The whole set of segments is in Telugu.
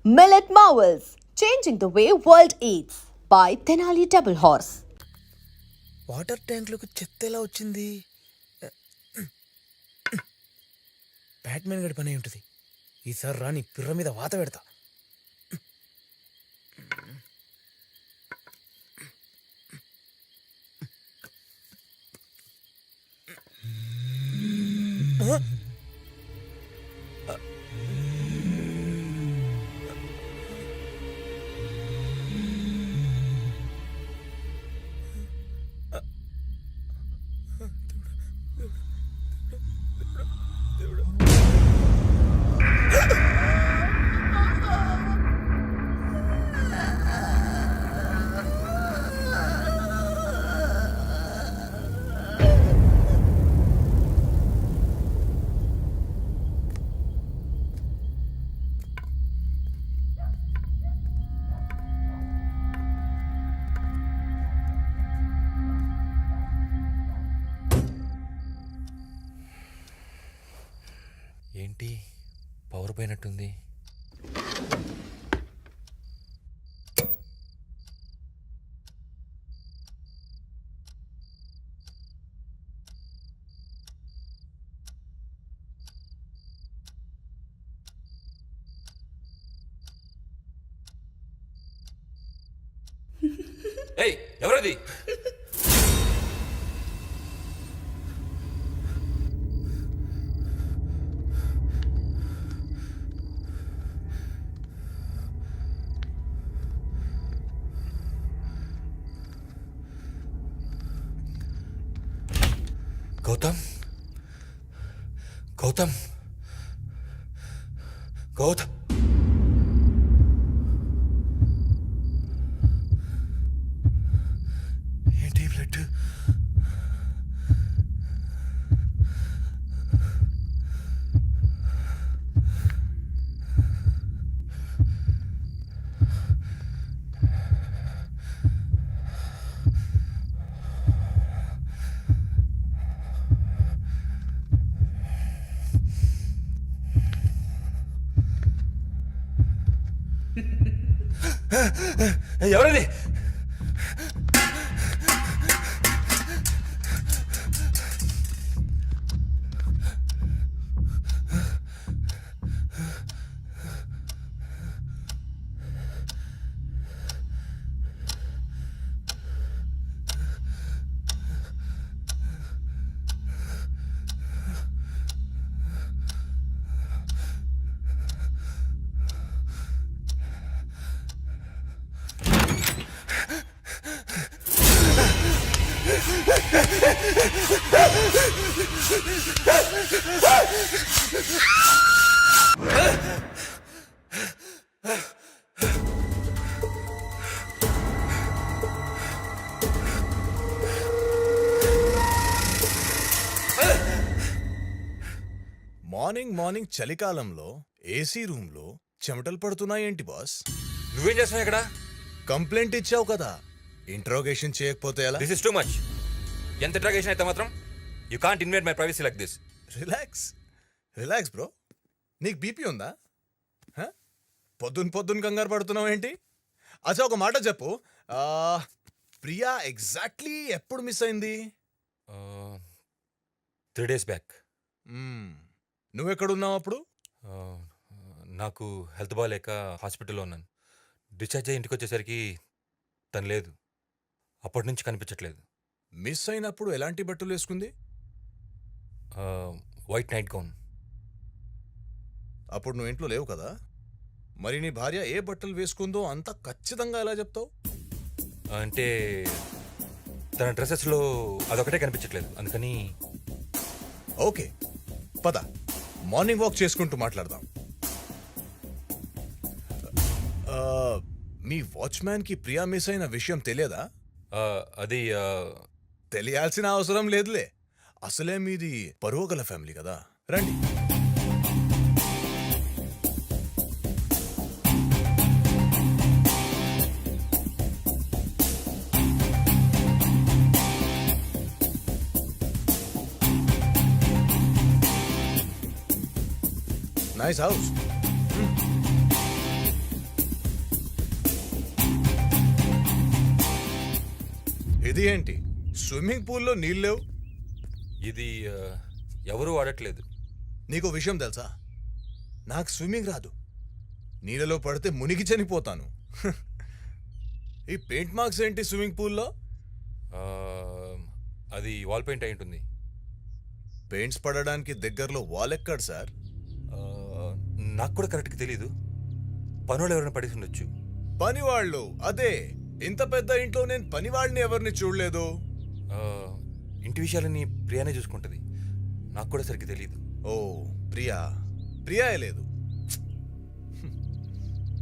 Millet Marvels, changing the way world eats by Tenali Double Horse. Water ట్యాంక్లోకి చెత్త ఎలా వచ్చింది? బ్యాట్మెన్ గడి పని ఉంటుంది. ఈసారి రాని పిర్ర మీద వాత పెడతా. ఏంటి పవర్ పోయినట్టుంది? ఏయ్, ఎవరది? గౌతమ్, గౌతమ్, గౌతమ్. ఏంటి బ్లడ్? ఎవరది? మార్నింగ్ చలికాలంలో ఏసీ రూమ్లో చెమటలు పడుతున్నాయేంటి బాస్? నువ్వేం చేస్తున్నావు ఇక్కడ? కంప్లైంట్ ఇచ్చావు కదా, ఇంట్రోగేషన్ చేయకపోతే ఎలా? This is too much. ఎంత ఇంట్రాగేషన్ అయితే మాత్రం you can't invade my privacy like this. Relax bro. నీకు బీపీ ఉందా? పొద్దున్న కంగారు పడుతున్నావు ఏంటి? అచ్చా, ఒక మాట చెప్పు, ప్రియా ఎగ్జాక్ట్లీ ఎప్పుడు మిస్ అయింది? 3 days బ్యాక్. నువ్వెక్కడున్నావు అప్పుడు? నాకు హెల్త్ బాగాలేక హాస్పిటల్లో ఉన్నాను. డిశ్చార్జ్ అయ్యి ఇంటికి వచ్చేసరికి తను లేదు. అప్పటి నుంచి కనిపించట్లేదు. మిస్ అయినప్పుడు ఎలాంటి బట్టలు వేసుకుంది? White knight gown. అప్పుడు నువ్వు ఇంట్లో లేవు కదా, మరి నీ భార్య ఏ బట్టలు వేసుకుందో అంత ఖచ్చితంగా ఎలా చెప్తావు? అంటే తన డ్రెస్సెస్లో అదొకటే కనిపించట్లేదు, అందుకని. ఓకే, పద, మార్నింగ్ వాక్ చేసుకుంటూ మాట్లాడదాం. మీ వాచ్మ్యాన్కి ప్రియా మిస్ అయిన విషయం తెలియదా? అది తెలియాల్సిన అవసరం లేదులే, అసలే మీది పరువు గల ఫ్యామిలీ కదా. రండి. Nice house. ఇది ఏంటి స్విమ్మింగ్ పూల్లో నీళ్ళు లేవు? ఇది ఎవరూ వాడట్లేదు. నీకు విషయం తెలుసా, నాకు స్విమ్మింగ్ రాదు. నీళ్ళలో పడితే మునిగి చనిపోతాను. ఈ పెయింట్ మార్క్స్ ఏంటి స్విమ్మింగ్ పూల్లో? ఆ, అది వాల్ పెయింట్ అయి ఉంటుంది. పెయింట్స్ పడడానికి దగ్గరలో వాల్ ఎక్కడు సార్? ఆ, నాకు కూడా కరెక్ట్గా తెలీదు. పనులు ఎవరైనా పడేసి ఉండొచ్చు. పనివాళ్ళు? అదే, ఇంత పెద్ద ఇంట్లో నేను పనివాళ్ళని ఎవరిని చూడలేదు. ఆ, ఇంటి విషయాలని ప్రియానే చూసుకుంటుంది. నాకు కూడా సరిగ్గా తెలియదు. ఓ ప్రియా, ప్రియాయే లేదు.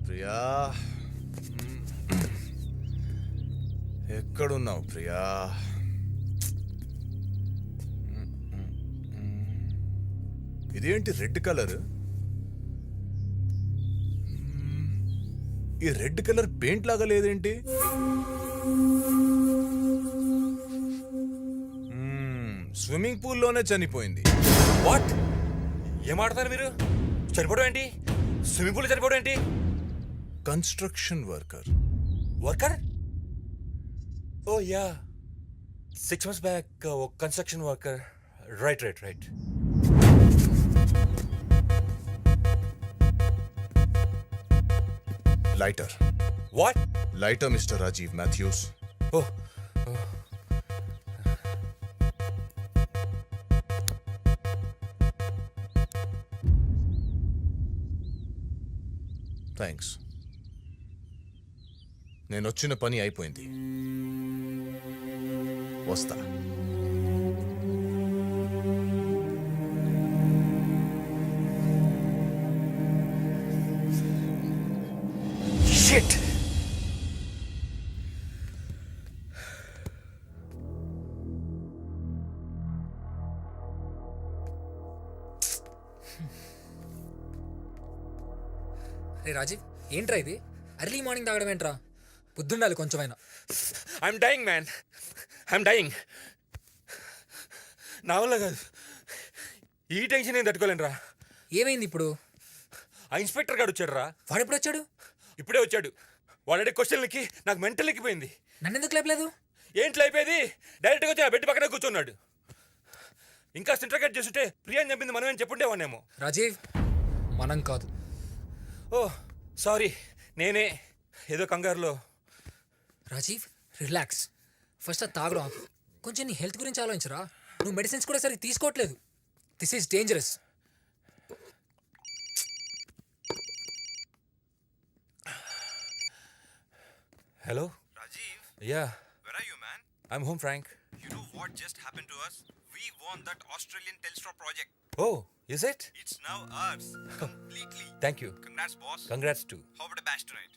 ప్రియా, ఎక్కడున్నావు ప్రియా? ఇదేంటి రెడ్ కలర్? ఈ రెడ్ కలర్ పెయింట్ లాగా లేదేంటి? స్విమ్మింగ్ పూల్లోనే చనిపోయింది. వాట్? ఏం ఆడతారు మీరు? చనిపోవడం ఏంటి? స్విమ్మింగ్ పూల్ చనిపోవడం ఏంటి? Construction worker. Worker? Oh ya, 6 months back oh construction worker. Right right right. Lighter. What? Lighter mister Rajiv Mathews. Oh thanks. నేను వచ్చిన పని అయిపోయింది. వస్తా. షిట్. రే రాజీవ్, ఏంట్రా ఇది? అర్లీ మార్నింగ్ తాగడం ఏంట్రా? పొద్దుండాలి కొంచెమైనా. I'm dying man, I'm dying. నా వల్ల కాదు, ఈ టెన్షన్ ఏం తట్టుకోలేనురా. ఏమైంది ఇప్పుడు? ఆ ఇన్స్పెక్టర్ గారు వచ్చాడు రా. వాడు ఎప్పుడు వచ్చాడు? ఇప్పుడే వచ్చాడు. వాడే క్వశ్చన్లకి నాకు మెంటల్ ఎక్కిపోయింది. నన్నెందుకు లేపలేదు? ఏంట్లో అయిపోయేది? డైరెక్ట్గా వచ్చి ఆ బెడ్ పక్కనే కూర్చున్నాడు. ఇంకా ఇంట్రాగేట్ చేస్తుంటే ప్రియాని చంపింది మనమేం చెప్పుండేవాన్నేమో. రాజీవ్, మనం కాదు. ఓ సారీ, నేనే ఏదో కంగారులో. రాజీవ్ రిలాక్స్. ఫస్ట్ అది తాగడం ఆపు. కొంచెం నీ హెల్త్ గురించి ఆలోచించరా. నువ్వు మెడిసిన్స్ కూడా సరిగ్గా తీసుకోవట్లేదు. This is dangerous. Hello Rajiv, ya, where are you, man? I'm home Frank. You know what just happened to us? We won that Australian Telstra project. Oh is it? It's now ours. Completely. Thank you. Congrats, boss. Congrats too. How about a bash tonight?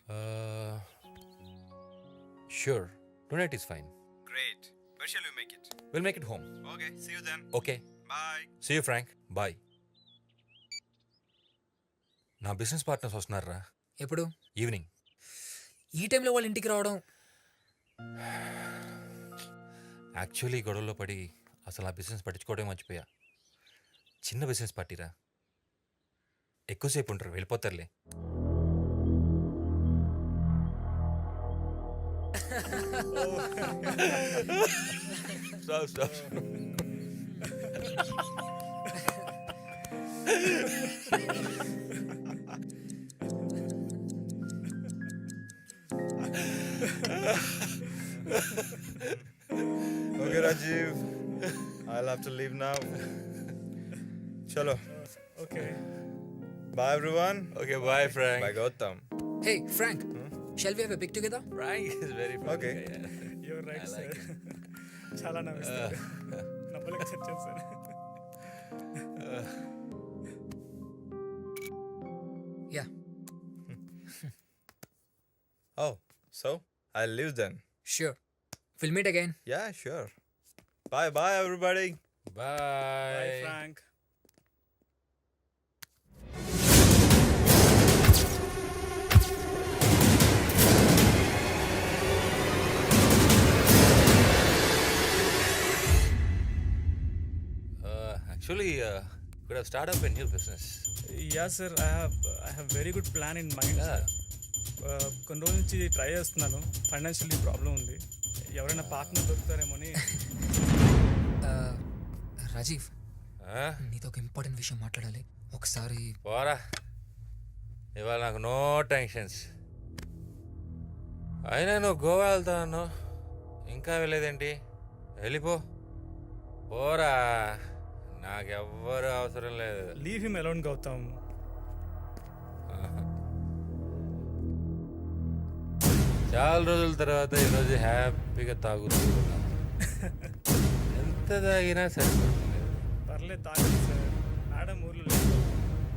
Sure, tonight is fine. Great. Where shall we make it? We'll make it home. Okay, see you then. Okay. Bye. See you, Frank. Bye. నా బిజినెస్ పార్ట్నర్స్ వస్తున్నారా ఎప్పుడు? ఈవినింగ్. ఈ టైంలో వాళ్ళ ఇంటికి రావడం? యాక్చువల్లీ గొడవలో పడి అసలు ఆ బిజినెస్ పట్టించుకోవడం మర్చిపోయా. చిన్న బిజినెస్ పార్టీరా, ఎక్కువసేపు ఉంటారు, వెళ్ళిపోతారులే. Stop. Okay, Rajiv. I'll have to leave now. Chalo. Okay Bye, everyone. Okay, bye, Frank. Bye, Gautam. Hey Frank, shall we have a pic together? Frank is very funny. Okay. Your right I sir. like చాలా నవ్విస్తారు. నవ్వలేక చచ్చాను sir. Yeah. Oh, so I'll leave then. Sure. Will meet again. Yeah, sure. Bye, everybody. Bye. Frank. Actually, could have started up a new business. Yeah sir, I have very good plan in mind. Yeah. కొన్ని రోజుల నుంచి ట్రై చేస్తున్నాను. ఫైనాన్షియల్లీ ప్రాబ్లం ఉంది. ఎవరైనా పార్ట్నర్ దొరుకుతారేమోని. రాజీవ్, ఆ? నీతో ఒక ఇంపార్టెంట్ విషయం మాట్లాడాలి ఒకసారి. పోరా, ఇవాళ నాకు నో టెన్షన్స్. అయినా నువ్వు గోవా వెళ్తా అన్నావు, ఇంకా వెళ్ళేదేంటి? వెళ్ళిపో, పోరా, నాకెవ్వరు అవసరం లేదు. Leave him alone Gautam. చాలా రోజుల తర్వాత ఈరోజు హ్యాపీగా తాగుతూ ఉన్నాను. ఎంత తాగినా సరిపోతుంది. పర్లేదు తాగండి సార్. మేడం ఊర్లో లేదు,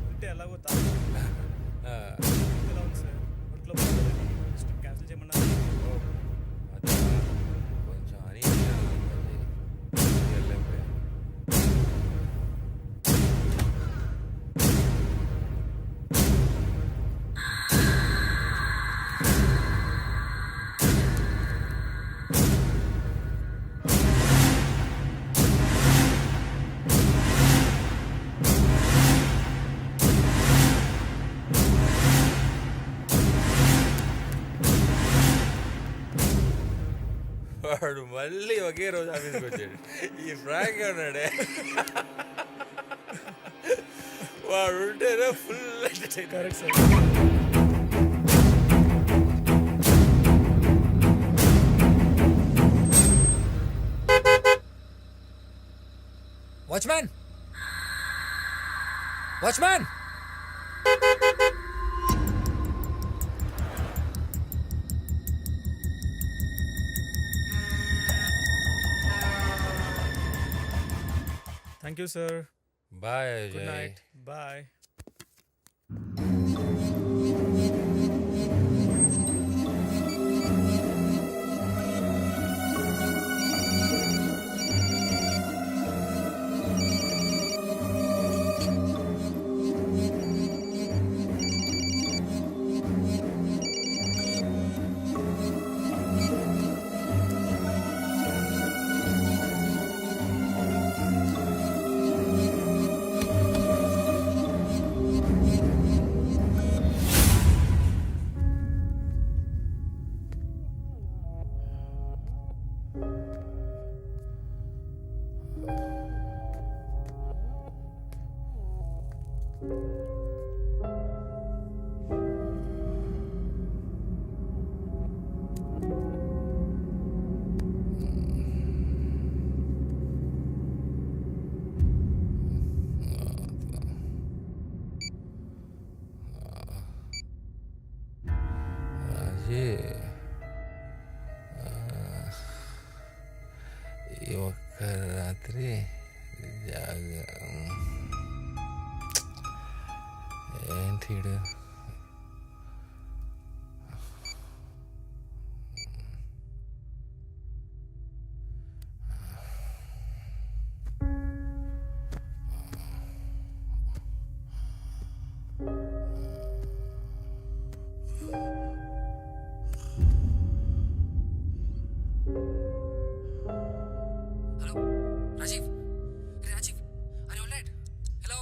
ఉంటే ఎలాగో తాగండి. ఆ, ఎలా ఉంది సార్? ఒంట్లో బాగోలేదని క్యాన్సిల్ చేయమన్నారు. అదే, కొంచెం అనీజీగా ఉంది. వెళ్ళలేకపోయా. వాడు మళ్ళీ ఒకే రోజు ఆఫీస్కి వచ్చాడు. ఈ ఫ్రాంక్ ఉన్నాడే, వాడు ఉంటేనే full entertain. Correct sir. Watchman, watchman, thank you sir. Bye good Ajay. Night. Bye. Ajay, ఈ ఒక్క రాత్రి ఏంటి ఈడు? హలో రాజీవ్, రాజీవ్, అరే ఆల్రైట్. హలో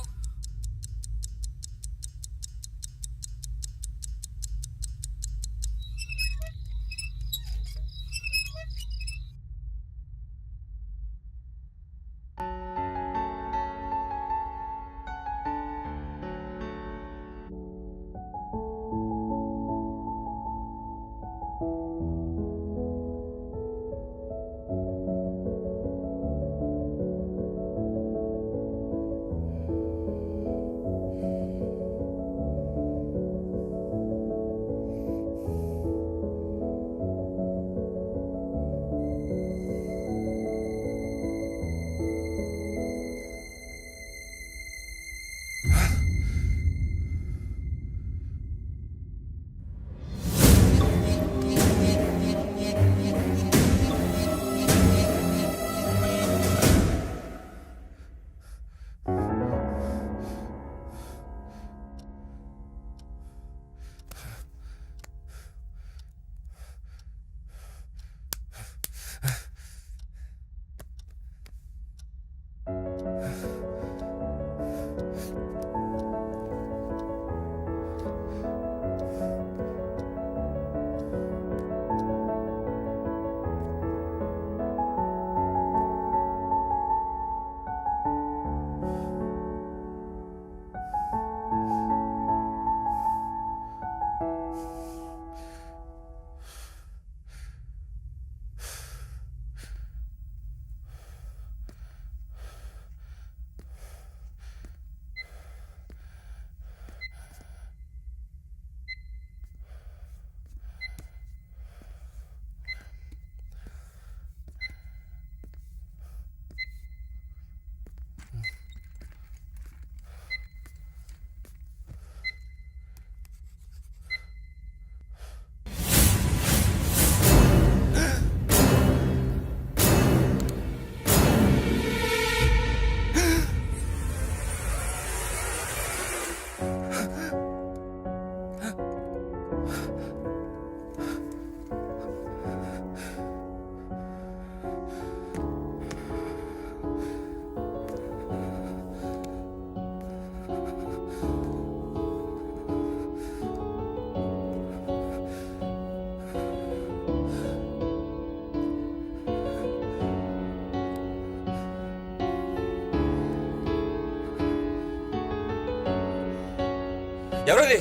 ఎవరది?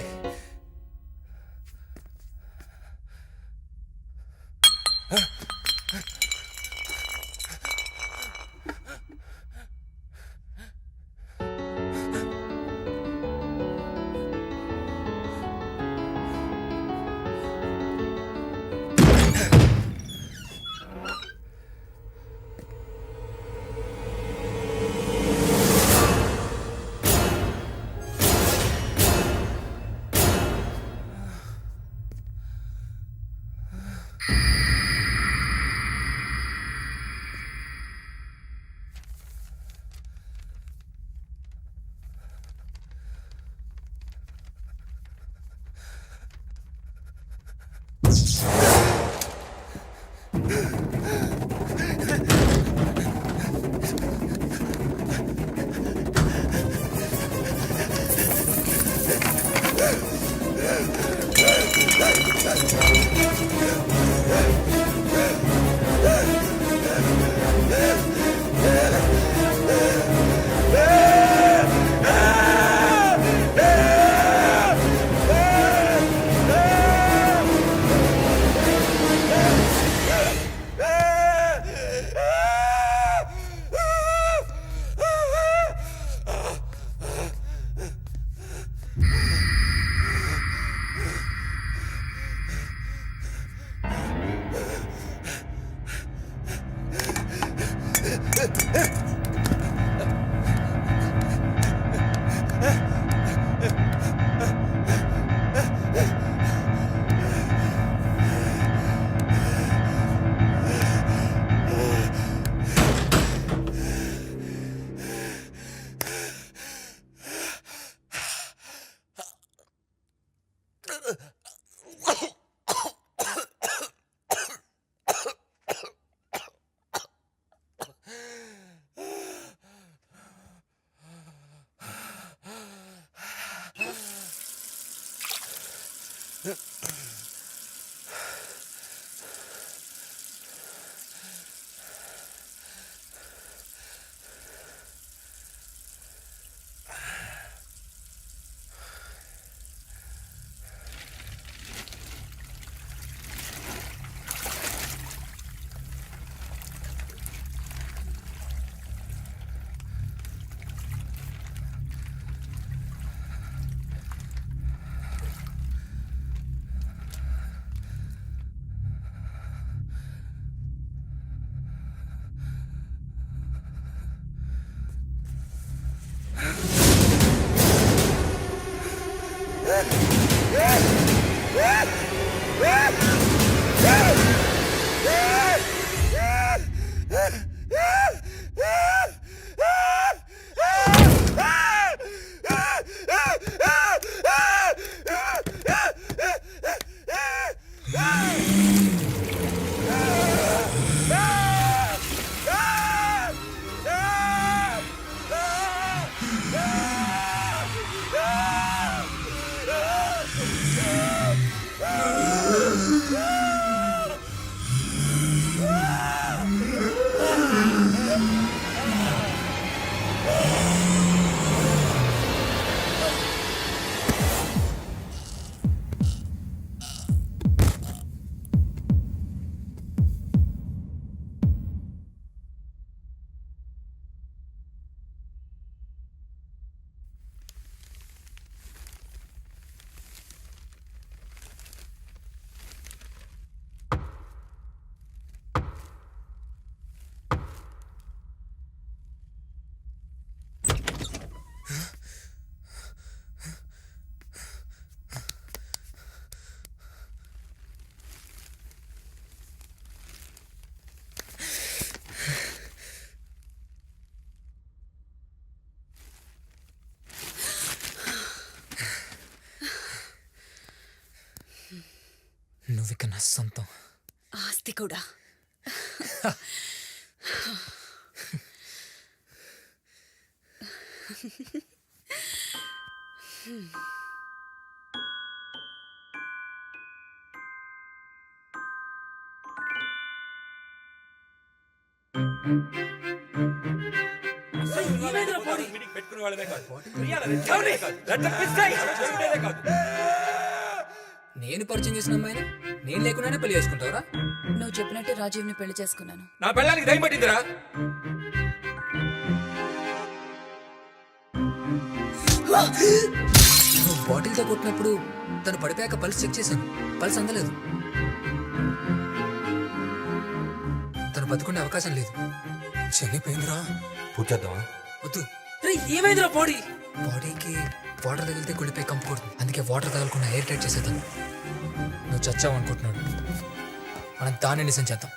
నువ్విక నా సొంతం. ఆస్తి కూడా. చేసుకునే వాళ్ళమే కాదు ప్రియాని ఎవరిని కాదు రక్తం పిస్తాయి చేసుకునేదే కాదు. నేను పరిచయం చేసిన అమ్మాయిని నేను లేకుండానే పెళ్లి చేసుకుంటావురా? నువ్వు చెప్పినట్టే రాజీవ్ని పెళ్లి చేసుకున్నాను. నా పెళ్ళానికి దయ్యం పట్టిందిరా. నువ్వు బాటిల్తో కొట్టినప్పుడు తను పడిపోయాక పల్స్ చెక్ చేశాను. పల్స్ అందలేదు. తను బతుకునే అవకాశం లేదు. చనిపోయిందిరా. పూజ చేద్దామా? వద్దు. రే ఏమైందిరా బాడీకి వాటర్ తగిలితే కుళ్ళిపోయి కంపు కొడుతుంది. అందుకే వాటర్ తగలకుండా ఎయిర్ టైట్ చేసేద్దాం. నువ్వు చచ్చావు అనుకుంటున్నాడు. మనం దాన్ని నిజం చేద్దాం.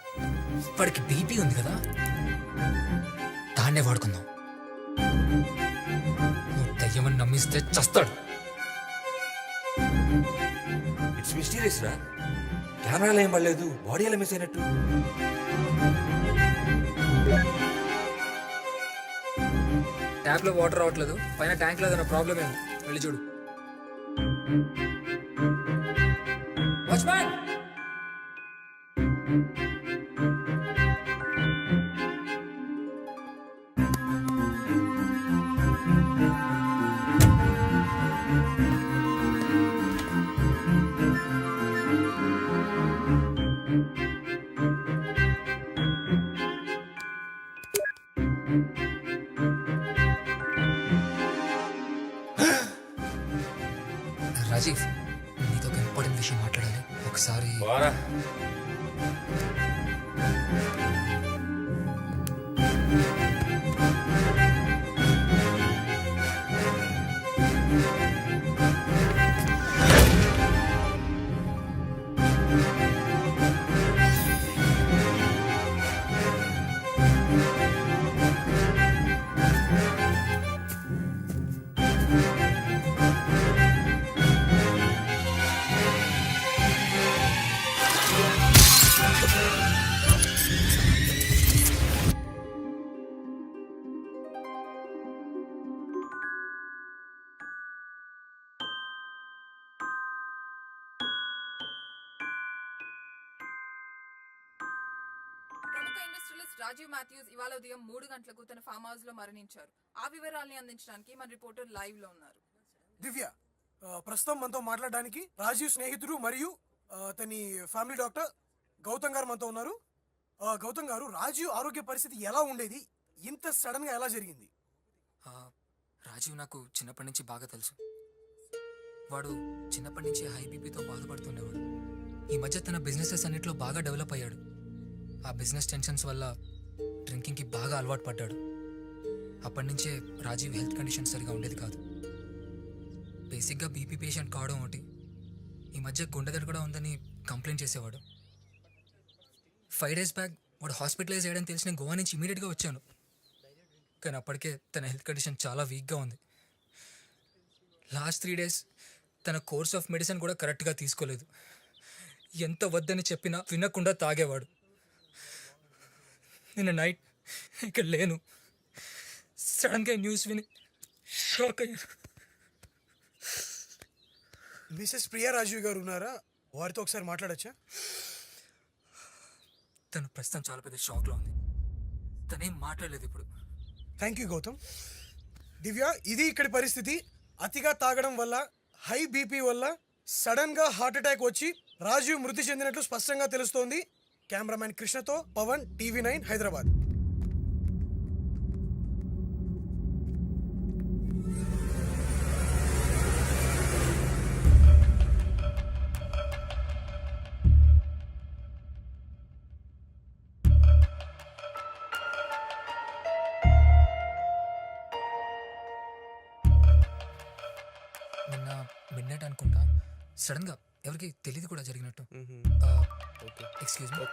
వాడికి బీపీ ఉంది కదా, దాన్నే వాడుకుందాం. నువ్వు దయ్యమని నమ్మిస్తే చస్తాడు. ఇట్స్ మిస్టీరియస్ రా. కెమెరాలో ఏం పడలేదు, బాడీ ఎలా మిస్ అయినట్టు. ట్యాప్ లో వాటర్ రావట్లేదు. పైన ట్యాంక్ లో ఏదైనా ప్రాబ్లం ఏమో. వెళ్ళి చూడు. వాచ్మ్యాన్! రాజీవ్, నీతో ఒక ఇంపార్టెంట్ విషయం మాట్లాడాలి. ఒకసారి బారా ప్రముఖ ఇండస్ట్రియలిస్ట్ రాజీవ్ మాథ్యూస్ ఇవాళ ఉదయం 3 గంటలకు తన ఫామ్ హౌస్ లో మరణించారు. ఆ వివరాల్ని అందించడానికి మన రిపోర్టర్ లైవ్ లో ఉన్నారు. దివ్య, ప్రస్తుతం మనతో మాట్లాడడానికి రాజీవ్ స్నేహితుడు మరియు అతని ఫ్యామిలీ డాక్టర్ గౌతమ్ గారు మనతో ఉన్నారు. గౌతమ్ గారు, రాజీవ్ ఆరోగ్య పరిస్థితి ఎలా ఉండేది? ఇంత సడన్ గా ఎలా జరిగింది? రాజీవ్ నాకు చిన్నప్పటి నుంచి బాగా తెలుసు. వాడు చిన్నప్పటి నుంచి హై బీపీతో బాధపడుతుండేవాడు. ఈ మధ్య తన బిజినెసెస్ అన్నిట్లో బాగా డెవలప్ అయ్యాడు. ఆ బిజినెస్ టెన్షన్స్ వల్ల డ్రింకింగ్కి బాగా అలవాటు పడ్డాడు. అప్పటి నుంచే రాజీవ్ హెల్త్ కండిషన్ సరిగా ఉండేది కాదు. బేసిక్గా బీపీ పేషెంట్ కావడం ఒకటి, ఈ మధ్య గుండెదడ కూడా ఉందని కంప్లైంట్ చేసేవాడు. 5 days బ్యాక్ వాడు హాస్పిటలైజ్ అయ్యాడని తెలిసి నేను గోవా నుంచి ఇమీడియట్గా వచ్చాను. కానీ అప్పటికే తన హెల్త్ కండిషన్ చాలా వీక్గా ఉంది. లాస్ట్ 3 days తన కోర్స్ ఆఫ్ మెడిసిన్ కూడా కరెక్ట్గా తీసుకోలేదు. ఎంత వద్దని చెప్పినా వినకుండా తాగేవాడు. నిన్న నైట్ ఇక్కడ లేను. సడన్గా న్యూస్ విని షాక్ అయ్యాను. మిసెస్ ప్రియా రాజీవ్ గారు ఉన్నారా? వారితో ఒకసారి మాట్లాడచ్చా? తను ప్రస్తుతం చాలా పెద్ద షాక్లో ఉంది. తనేం మాట్లాడలేదు ఇప్పుడు. Thank you Gautam. దివ్య, ఇది ఇక్కడి పరిస్థితి. అతిగా తాగడం వల్ల, హై బీపీ వల్ల సడన్ గా హార్ట్ అటాక్ వచ్చి రాజీవ్ మృతి చెందినట్లు స్పష్టంగా తెలుస్తోంది. కెమెరామ్యాన్ కృష్ణతో పవన్, TV9 హైదరాబాద్. నిన్న మిడ్ నైట్ అనుకుంటా సడన్గా ఎవరికి తెలియదు కూడా జరిగినట్టు. Excuse me.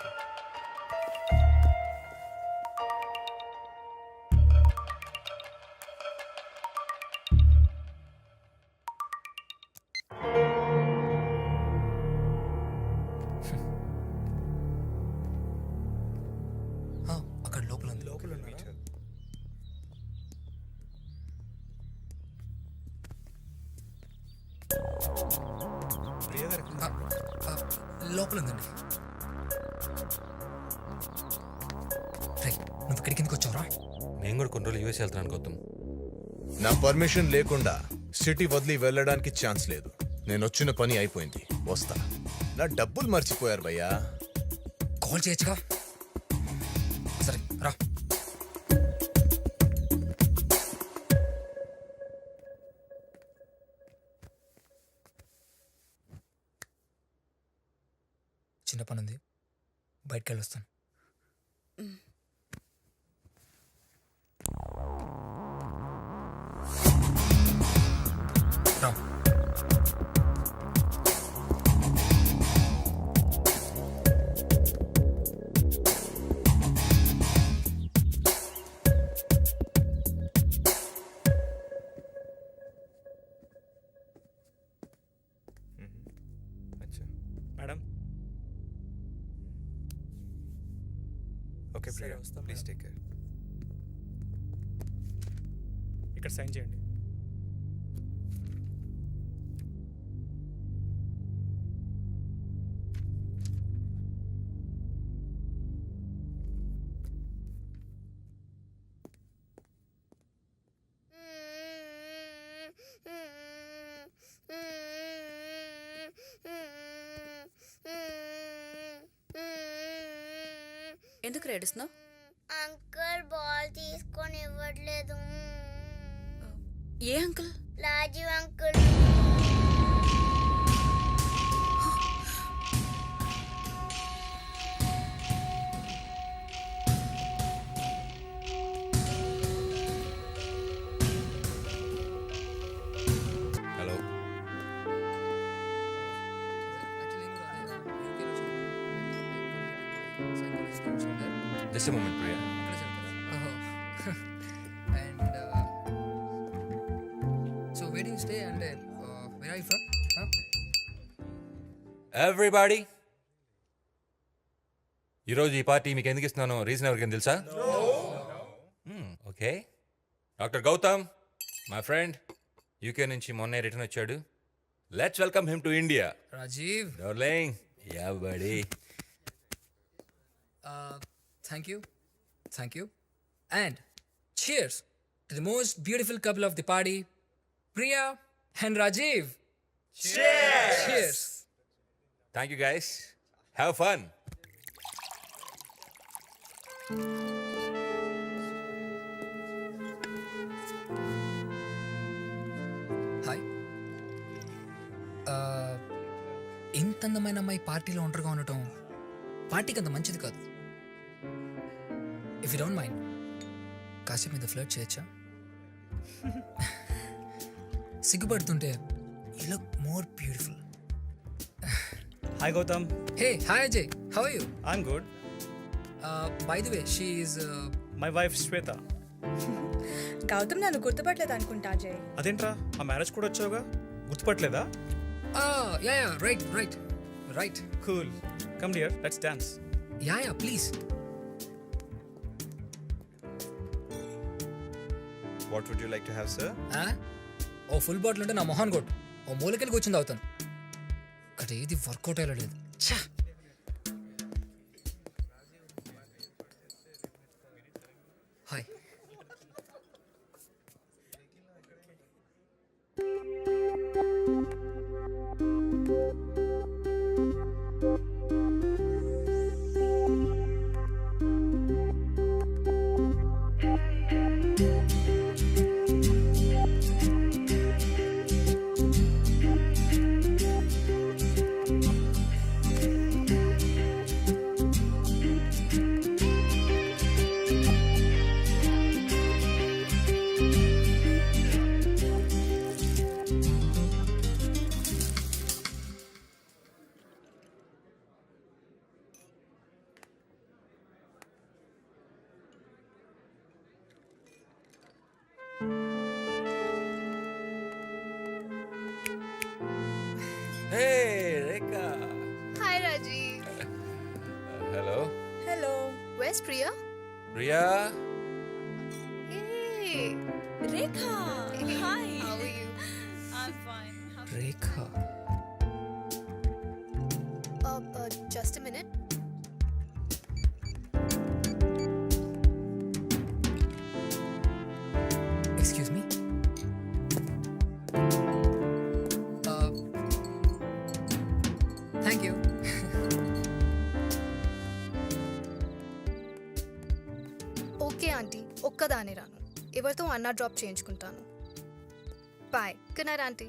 అక్కడ లోపల ఉంది. లోపల ఉందండి. రైట్, నువ్వు ఇక్కడికి ఎందుకు వచ్చావురా? నేను కూడా కొన్ని రోజులు యూఎస్ వెళ్తున్నాను గౌతమ్. నా పర్మిషన్ లేకుండా సిటీ వదిలి వెళ్ళడానికి ఛాన్స్ లేదు. నేను వచ్చిన పని అయిపోయింది, వస్తా. నా డబ్బులు మర్చిపోయారు భయ్యా. కాల్ చేయొచ్చుగా. సరే రా. చిన్న పని ఉంది, బయటకు వెళ్ళొస్తాను. రా. अच्छा మేడం ओके సరే, प्रिया వస్తాం प्लीज మేడం. Take care. ఇక్కడ సైన్ చేయండి. ఎందుకు ఏడుస్తున్నావు? అంకుల్ బాల్ తీసుకొని ఇవ్వట్లేదు. ఏ uncle? Rajiv uncle. Hello. Just moment Priya. And so where you stay అంటే where are you from? Everybody, ఈరోజు ఈ పార్టీ మీకు ఎందుకు ఇస్తున్నానో రీజన్ ఎవరికైనా తెలుసా? Okay, doctor Gautam my friend UK నుంచి మొన్నే రిటర్న్ వచ్చాడు. Let's welcome him to India. Rajiv, darling. Yeah buddy. thank you, and cheers to the most beautiful couple of the party, Priya and Rajiv. Cheers. Thank you guys. Have fun. Hi. ఇంత అందమైన అమ్మాయి పార్టీలో ఒంటరిగా ఉండటం పార్టీకి అంత మంచిది కాదు. ఇఫ్ యూ డోంట్ మైండ్ కాసేపు మీద ఫ్లర్ట్ చేయొచ్చా? సిగ్గుపడుతుంటే you look more beautiful. Hi Gautam. Hey, hi Ajay, how are you? I'm good. By the way, she is my wife Shweta. Gautam నన్ను గుర్తుపట్టలేదు అనుకుంటా అజయ్. అదేంట్రా, ఆ మ్యారేజ్ కూడా వచ్చావుగా, గుర్తుపట్టలేదా? Yeah right. Cool. Come dear, let's dance. Yeah please. What would you like to have, sir? ఓ ఫుల్ బాటిల్ ఉంటే నా మొహాన్ కొట్టు, ఓ మూలకెళ్ళి కూర్చుంది అవుతాను. ఇక్కడ ఏది వర్కౌట్ అయ్యలేదు. ఛా. Hi. Hey, Rekha. Hi Rajiv. Hello. Hello, where's Priya? Priya. Hey, Rekha. Hi. How are you? I'm fine. Rekha. Just a minute. Excuse me, ఒక్కదానే రాను. ఎవరితో అన్నా డ్రాప్ చేయించుకుంటాను. Bye. Good night aunty.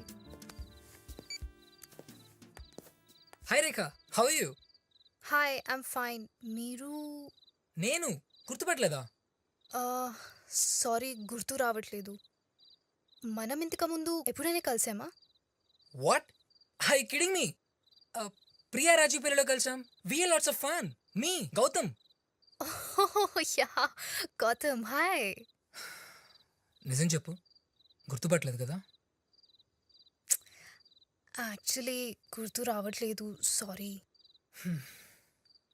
Hi Rekha, how are you? Hi, I'm fine. మీరు? నేను గుర్తుపట్టలేదా? సారీ, గుర్తు రావట్లేదు. మనం ఇంతకు ముందు ఎప్పుడైనా కలిసామా? What, I kidding me? Priya Raju పిల్లలో కలిసాం. We had lots of fun. మీ గౌతమ్. యా, గౌతమ్. హాయ్. నిజం చెప్పు, గుర్తుపట్టలేదు కదా? యాక్చువల్లీ గుర్తు రావట్లేదు. Sorry.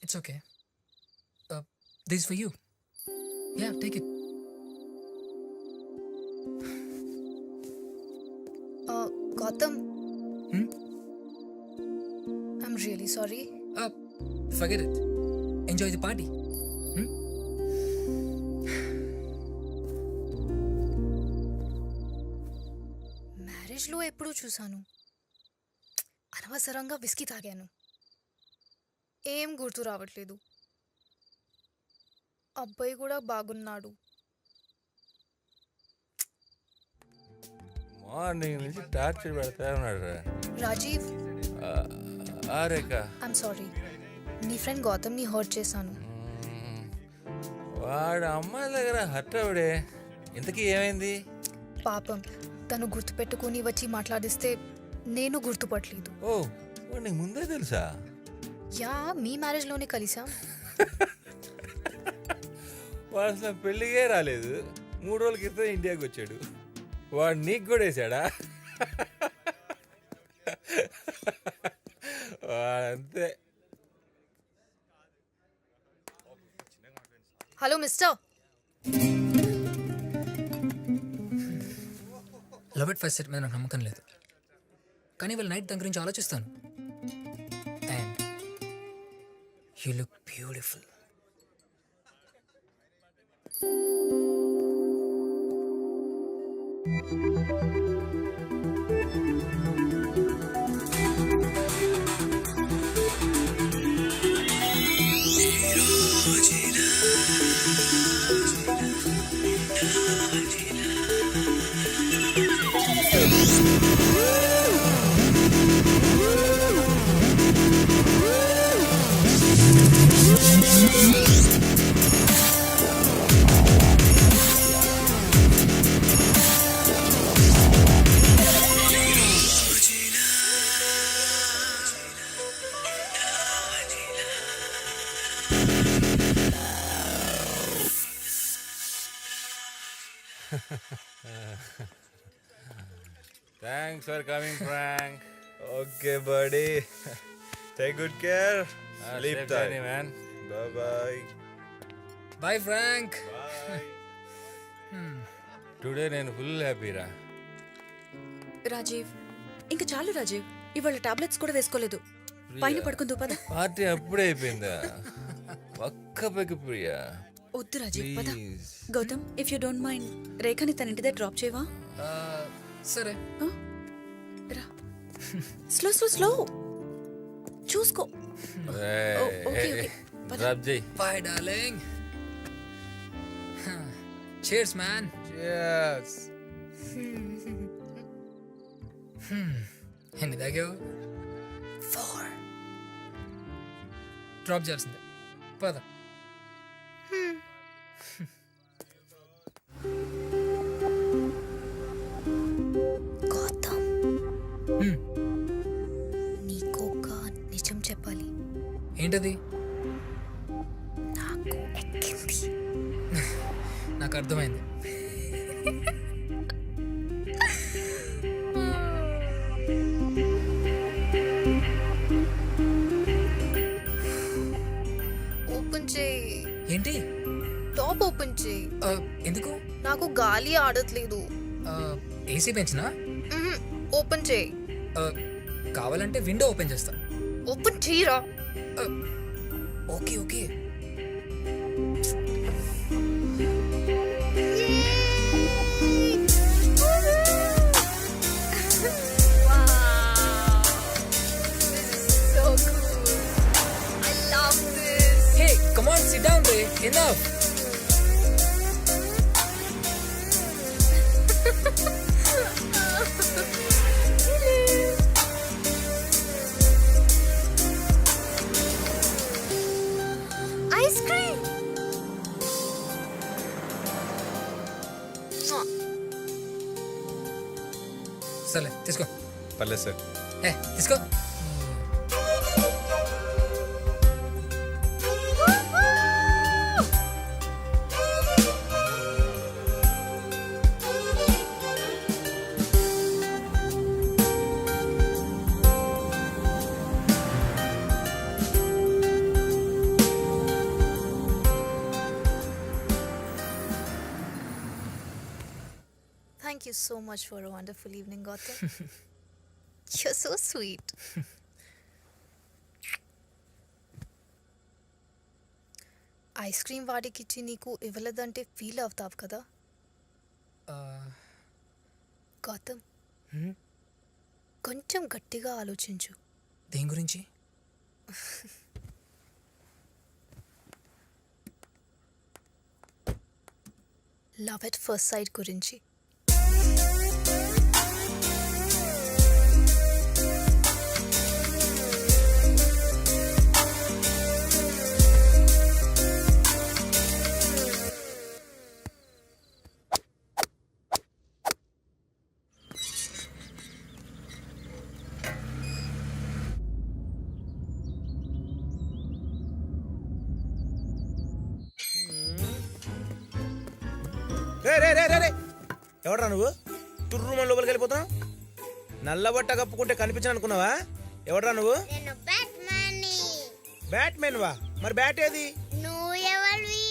It's okay. This for you. Yeah, take it. Gautam, I'm really sorry. Forget it. Enjoy the party. మ్యారేజ్లో ఎప్పుడూ చూశాను. అనవసరంగా విస్కీ తాగాను. ఏం గుర్తు రావట్లేదు. అబ్బాయి కూడా బాగున్నాడు. మార్నింగ్ నుంచి టార్చర్ పెడతా ఉన్నాడు. రాజీవ్, రేఖ, ఐమ్ సారీ. నీ ఫ్రెండ్ గౌతమ్ని హర్ట్ చేశాను. వాడు అమ్మాయి దగ్గర హర్ట్ అవడే. ఇంతకీ ఏమైంది? పాపం, తను గుర్తుపెట్టుకుని వచ్చి మాట్లాడిస్తే నేను గుర్తుపట్టలేదు. ఓ, వాడు నీకు ముందే తెలుసా? యా, మీ మ్యారేజ్లోనే కలిసాం. వాడు అసలు పెళ్ళిగే రాలేదు. 3 రోజుల క్రితం ఇండియాకి వచ్చాడు. వాడు నీకు కూడా వేసాడా? వాడంతే. Hello mister. Love at first sight మీద నాకు నమ్మకం లేదు, కానీ వాళ్ళ నైట్ దాని గురించి ఆలోచిస్తాను. And you look beautiful. Thanks for coming, Frank. Okay, buddy. Take good care. Sleep Safe tight. journey, man. Bye-bye. Bye Frank. Today నేను ఫుల్ హ్యాపీరా. రాజీవ్, ఇంక చాలు రాజీవ్. ఇవాళ టాబ్లెట్స్ కూడా వేసుకోలేదు. పైన పడుకుందు పద. పార్టీ అప్పుడే అయిపోయిందా? పక్క పక్క ప్రియా. వద్దు రాజీవ్, పద. Please. Gautam, if you don't mind రేఖని తన ఇంటి దగ్గర డ్రాప్ చేయవా? సరే. రా. స్లో స్లో స్లో చూసుకో. ఓకే ఓకే, పద. డ్రాప్ చేయి. Bye darling. Cheers man. Cheers. ఎన్ని తాగావు? 4. డ్రాప్ చేయాల్సిందే. పద. గౌతమ్, నీకొక నిజం చెప్పాలి. ఏంటది? నాకు ఎక్కింది. నాకు అర్థమైంది. ఓపెన్ చేయి. ఏంటి? టాప్ ఓపెన్ చేయి. ఎందుకు? నాకు గాలి ఆడట్లేదు. ఏసీ పెంచినా? ఓపెన్ చేయి. కావాలంటే విండో ఓపెన్ చేస్తా. ఓపెన్ చేయరా. Okay okay. So cool. I love this. Hey, come on, sit down, Ray. Enough. Ice cream. సర్లే తీసుకో. పర్లేదు సార్. తీసుకో. Thank you so much for a wonderful evening, Gotham. You're so sweet. Ice cream వాడికిచ్చి నీకు ఇవ్వలేదంటే ఫీల్ అవుతావు కదా గౌతమ్. కొంచెం గట్టిగా ఆలోచించు. దేని గురించి? లవ్ ఎట్ ఫస్ట్ సైట్ గురించి. రే ఎవడ్రా నువ్వు? తుర్రు మన లోపలికి వెళ్ళిపోతున్నావు. నల్లబట్ట కప్పుకుంటే కనిపించను అనుకున్నావా? ఎవడ్రా నువ్వు? నేను బ్యాట్‌మ్యాన్ని. బ్యాట్మెన్ వా? మరి బ్యాట్ ఏది? నువ్వు ఎవరివి?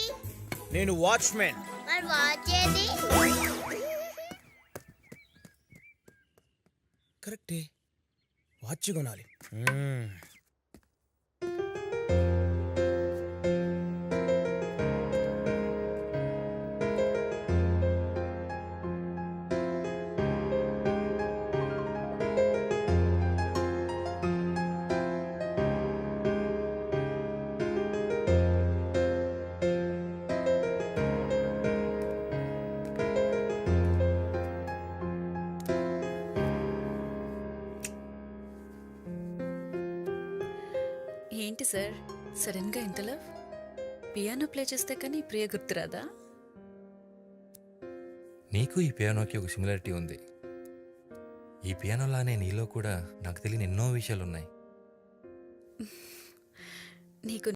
నేను వాచ్మెన్. మరి వాచ్ ఏది? కరెక్టే, వాచ్ కొనాలి. ఏంటి సార్ సడన్ గా ఇంత లవ్? పియానో ప్లే చేస్తే కానీ ప్రియ గుర్తురాదా? నీకు ఈ పియానోకి ఒక సిమిలారిటీ ఉంది. ఈ పియానోలానే నీలో కూడా నాకు తెలియని ఎన్నో విషయాలు ఉన్నాయి. నీకు